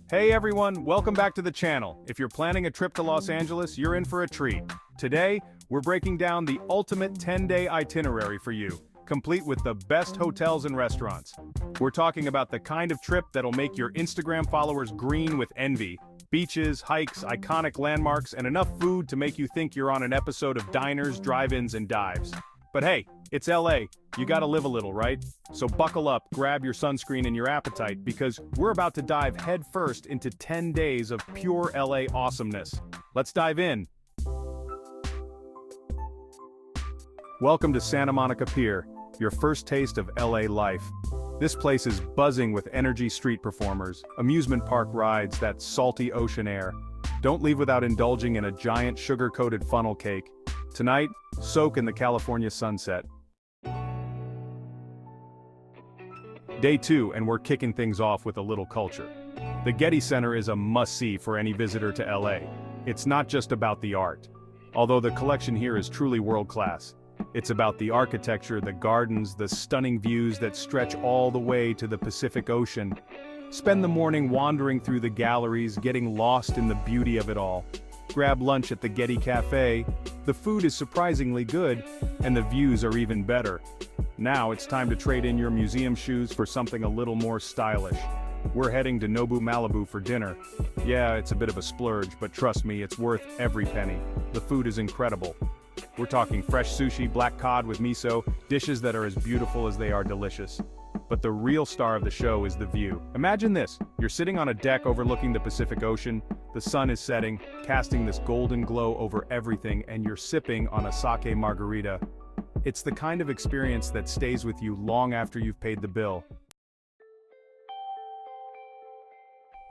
Hey everyone, welcome back to the channel. If you're planning a trip to Los Angeles, you're in for a treat. Today, we're breaking down the ultimate 10-day itinerary for you, complete with the best hotels and restaurants. We're talking about the kind of trip that'll make your Instagram followers green with envy. Beaches, hikes, iconic landmarks, and enough food to make you think you're on an episode of diners, drive-ins, and dives. But hey, it's LA. You gotta live a little, right? So buckle up, grab your sunscreen and your appetite, because we're about to dive headfirst into 10 days of pure LA awesomeness. Let's dive in. Welcome to Santa Monica Pier, your first taste of LA life. This place is buzzing with energy street performers, amusement park rides, that salty ocean air. Don't leave without indulging in a giant sugar-coated funnel cake. Tonight, soak in the California sunset. Day 2, and we're kicking things off with a little culture. The Getty Center is a must-see for any visitor to LA. It's not just about the art. Although the collection here is truly world-class. It's about the architecture, the gardens, the stunning views that stretch all the way to the Pacific Ocean. Spend the morning wandering through the galleries, getting lost in the beauty of it all. Grab lunch at the Getty Cafe. The food is surprisingly good, and the views are even better. Now it's time to trade in your museum shoes for something a little more stylish. We're heading to Nobu Malibu for dinner. Yeah, it's a bit of a splurge, but trust me, it's worth every penny. The food is incredible. We're talking fresh sushi, black cod with miso, dishes that are as beautiful as they are delicious. But the real star of the show is the view. Imagine this, you're sitting on a deck overlooking the Pacific Ocean, the sun is setting, casting this golden glow over everything, and you're sipping on a sake margarita. It's the kind of experience that stays with you long after you've paid the bill.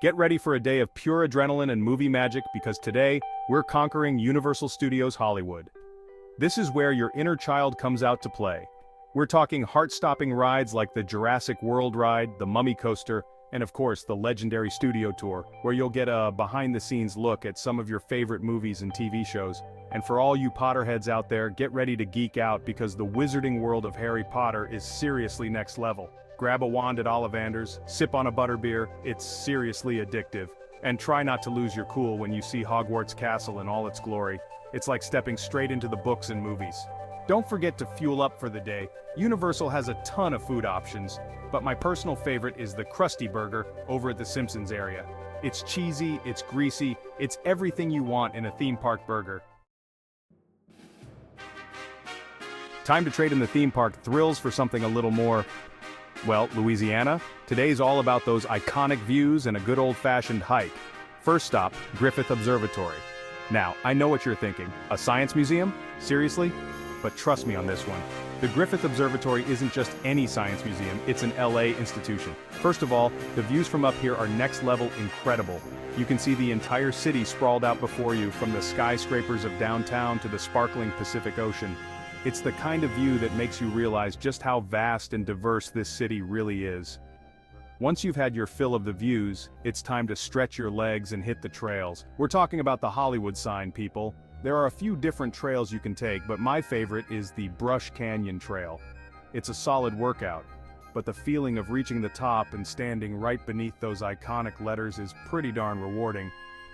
Get ready for a day of pure adrenaline and movie magic, because today, we're conquering Universal Studios Hollywood. This is where your inner child comes out to play. We're talking heart-stopping rides like the Jurassic World ride, the Mummy Coaster, and of course the legendary studio tour, where you'll get a behind-the-scenes look at some of your favorite movies and TV shows. And for all you Potterheads out there, get ready to geek out, because the wizarding world of Harry Potter is seriously next level. Grab a wand at Ollivander's, sip on a butterbeer, it's seriously addictive. And try not to lose your cool when you see Hogwarts Castle in all its glory. It's like stepping straight into the books and movies. Don't forget to fuel up for the day. Universal has a ton of food options, but my personal favorite is the Krusty Burger over at the Simpsons area. It's cheesy, it's greasy, it's everything you want in a theme park burger. Time to trade in the theme park thrills for something a little more, well, Louisiana? Today's all about those iconic views and a good old-fashioned hike. First stop, Griffith Observatory. Now, I know what you're thinking. A science museum? Seriously? But trust me on this one. The Griffith Observatory isn't just any science museum, it's an LA institution. First of all, the views from up here are next level incredible. You can see the entire city sprawled out before you, from the skyscrapers of downtown to the sparkling Pacific Ocean. It's the kind of view that makes you realize just how vast and diverse this city really is. Once you've had your fill of the views, it's time to stretch your legs and hit the trails. We're talking about the Hollywood sign, people. There are a few different trails you can take, but my favorite is the Brush Canyon Trail. It's a solid workout, but the feeling of reaching the top and standing right beneath those iconic letters is pretty darn rewarding.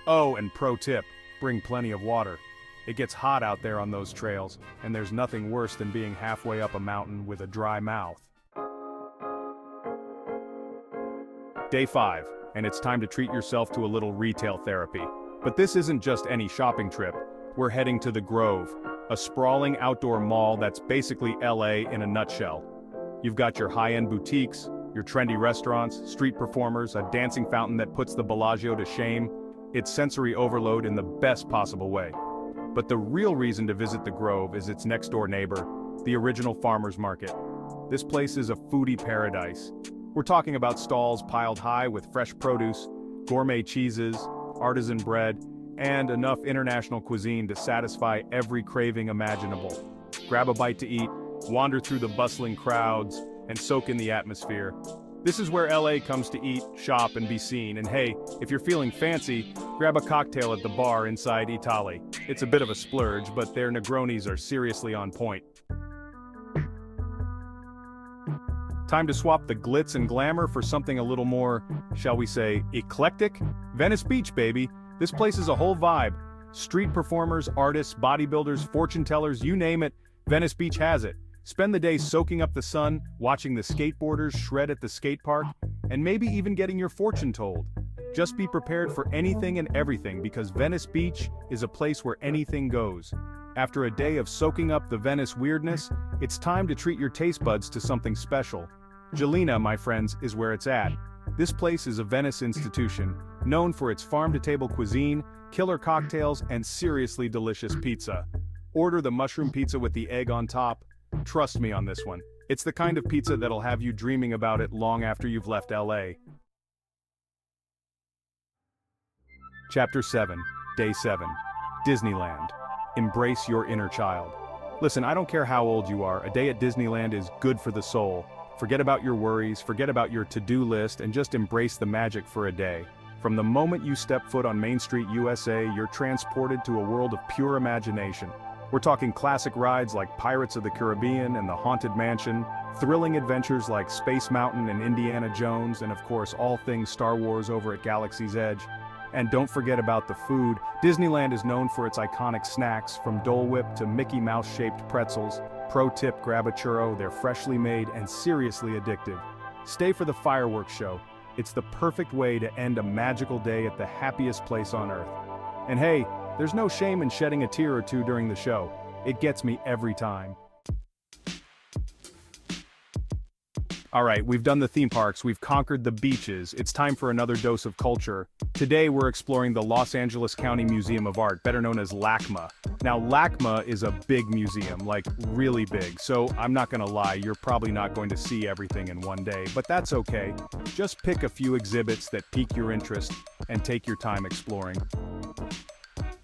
Oh, and pro tip, bring plenty of water. It gets hot out there on those trails, and there's nothing worse than being halfway up a mountain with a dry mouth. Day 5, and it's time to treat yourself to a little retail therapy. But this isn't just any shopping trip. We're heading to the Grove, a sprawling outdoor mall that's basically LA in a nutshell. You've got your high-end boutiques, your trendy restaurants, street performers, a dancing fountain that puts the Bellagio to shame. It's sensory overload in the best possible way. But the real reason to visit the Grove is its next-door neighbor, the original farmer's market. This place is a foodie paradise. We're talking about stalls piled high with fresh produce, gourmet cheeses, artisan bread, and enough international cuisine to satisfy every craving imaginable. Grab a bite to eat, wander through the bustling crowds, and soak in the atmosphere. This is where LA comes to eat, shop, and be seen. And hey, if you're feeling fancy, grab a cocktail at the bar inside Italy. It's a bit of a splurge, but their Negronis are seriously on point. Time to swap the glitz and glamour for something a little more, shall we say, eclectic? Venice Beach, baby. This place is a whole vibe. Street performers, artists, bodybuilders, fortune tellers, you name it, Venice Beach has it. Spend the day soaking up the sun, watching the skateboarders shred at the skate park, and maybe even getting your fortune told. Just be prepared for anything and everything because Venice Beach is a place where anything goes. After a day of soaking up the Venice weirdness, it's time to treat your taste buds to something special. Gjelina, my friends, is where it's at. This place is a Venice institution, known for its farm-to-table cuisine, killer cocktails, and seriously delicious pizza. Order the mushroom pizza with the egg on top. Trust me on this one. It's the kind of pizza that'll have you dreaming about it long after you've left LA. Chapter 7, Day 7. Disneyland. Embrace your inner child. Listen, I don't care how old you are, a day at Disneyland is good for the soul. Forget about your worries, forget about your to-do list, and just embrace the magic for a day. From the moment you step foot on Main Street, USA, you're transported to a world of pure imagination. We're talking classic rides like Pirates of the Caribbean and the Haunted Mansion, thrilling adventures like Space Mountain and Indiana Jones, and of course all things Star Wars over at Galaxy's Edge. And don't forget about the food. Disneyland is known for its iconic snacks, from Dole Whip to Mickey Mouse-shaped pretzels. Pro tip, grab a churro, they're freshly made and seriously addictive. Stay for the fireworks show. It's the perfect way to end a magical day at the happiest place on earth. And hey, there's no shame in shedding a tear or two during the show. It gets me every time. Alright, we've done the theme parks, we've conquered the beaches, it's time for another dose of culture. Today we're exploring the Los Angeles County Museum of Art, better known as LACMA. Now LACMA is a big museum, like really big, so I'm not gonna lie, you're probably not going to see everything in one day, but that's okay. Just pick a few exhibits that pique your interest and take your time exploring.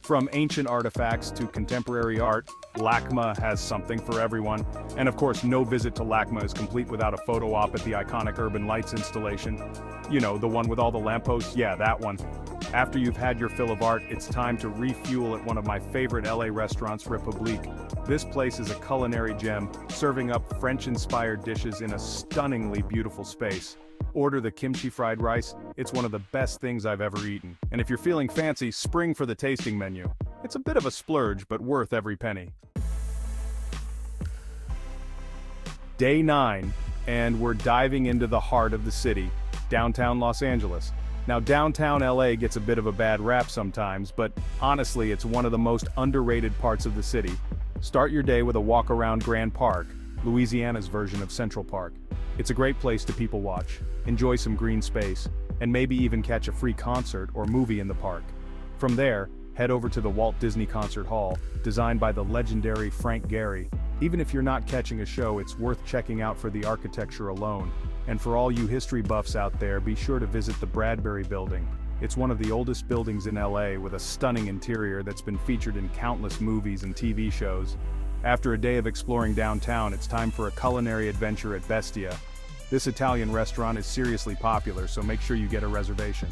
From ancient artifacts to contemporary art, LACMA has something for everyone. And of course, no visit to LACMA is complete without a photo op at the iconic Urban Lights installation. You know, the one with all the lampposts? Yeah, that one. After you've had your fill of art, it's time to refuel at one of my favorite LA restaurants, Republique. This place is a culinary gem, serving up French-inspired dishes in a stunningly beautiful space. Order the kimchi fried rice, it's one of the best things I've ever eaten. And if you're feeling fancy, spring for the tasting menu. It's a bit of a splurge, but worth every penny. Day 9, and we're diving into the heart of the city, downtown Los Angeles. Now downtown LA gets a bit of a bad rap sometimes, but honestly it's one of the most underrated parts of the city. Start your day with a walk around Grand Park, Louisiana's version of Central Park. It's a great place to people watch, enjoy some green space, and maybe even catch a free concert or movie in the park. From there, head over to the Walt Disney Concert Hall, designed by the legendary Frank Gehry. Even if you're not catching a show, it's worth checking out for the architecture alone. And for all you history buffs out there, be sure to visit the Bradbury Building. It's one of the oldest buildings in LA with a stunning interior that's been featured in countless movies and TV shows. After a day of exploring downtown, it's time for a culinary adventure at Bestia. This Italian restaurant is seriously popular, so make sure you get a reservation.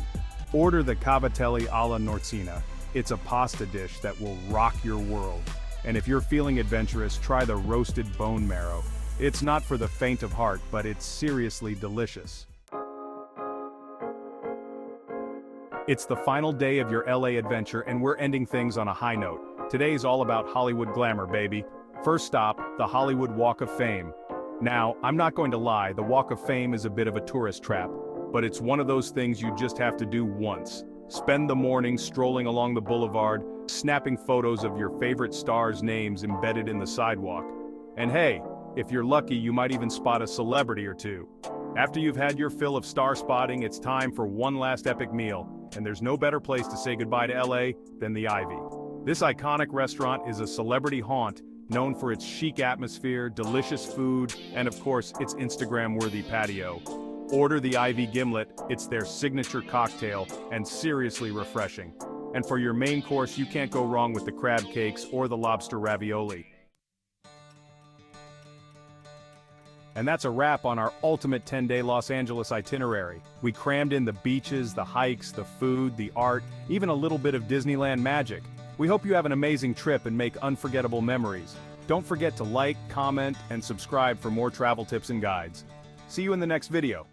Order the cavatelli alla norsina. It's a pasta dish that will rock your world. And if you're feeling adventurous, try the roasted bone marrow. It's not for the faint of heart, but it's seriously delicious. It's the final day of your LA adventure, and we're ending things on a high note. Today's all about Hollywood glamour, baby. First stop, the Hollywood Walk of Fame. Now, I'm not going to lie, the Walk of Fame is a bit of a tourist trap, but it's one of those things you just have to do once. Spend the morning strolling along the boulevard, snapping photos of your favorite stars' names embedded in the sidewalk. And hey, if you're lucky, you might even spot a celebrity or two. After you've had your fill of star spotting, it's time for one last epic meal, and there's no better place to say goodbye to LA than the Ivy. This iconic restaurant is a celebrity haunt, known for its chic atmosphere, delicious food, and of course, its Instagram-worthy patio. Order the Ivy Gimlet, it's their signature cocktail, and seriously refreshing. And for your main course, you can't go wrong with the crab cakes or the lobster ravioli. And that's a wrap on our ultimate 10-day Los Angeles itinerary. We crammed in the beaches, the hikes, the food, the art, even a little bit of Disneyland magic. We hope you have an amazing trip and make unforgettable memories. Don't forget to like, comment, and subscribe for more travel tips and guides. See you in the next video.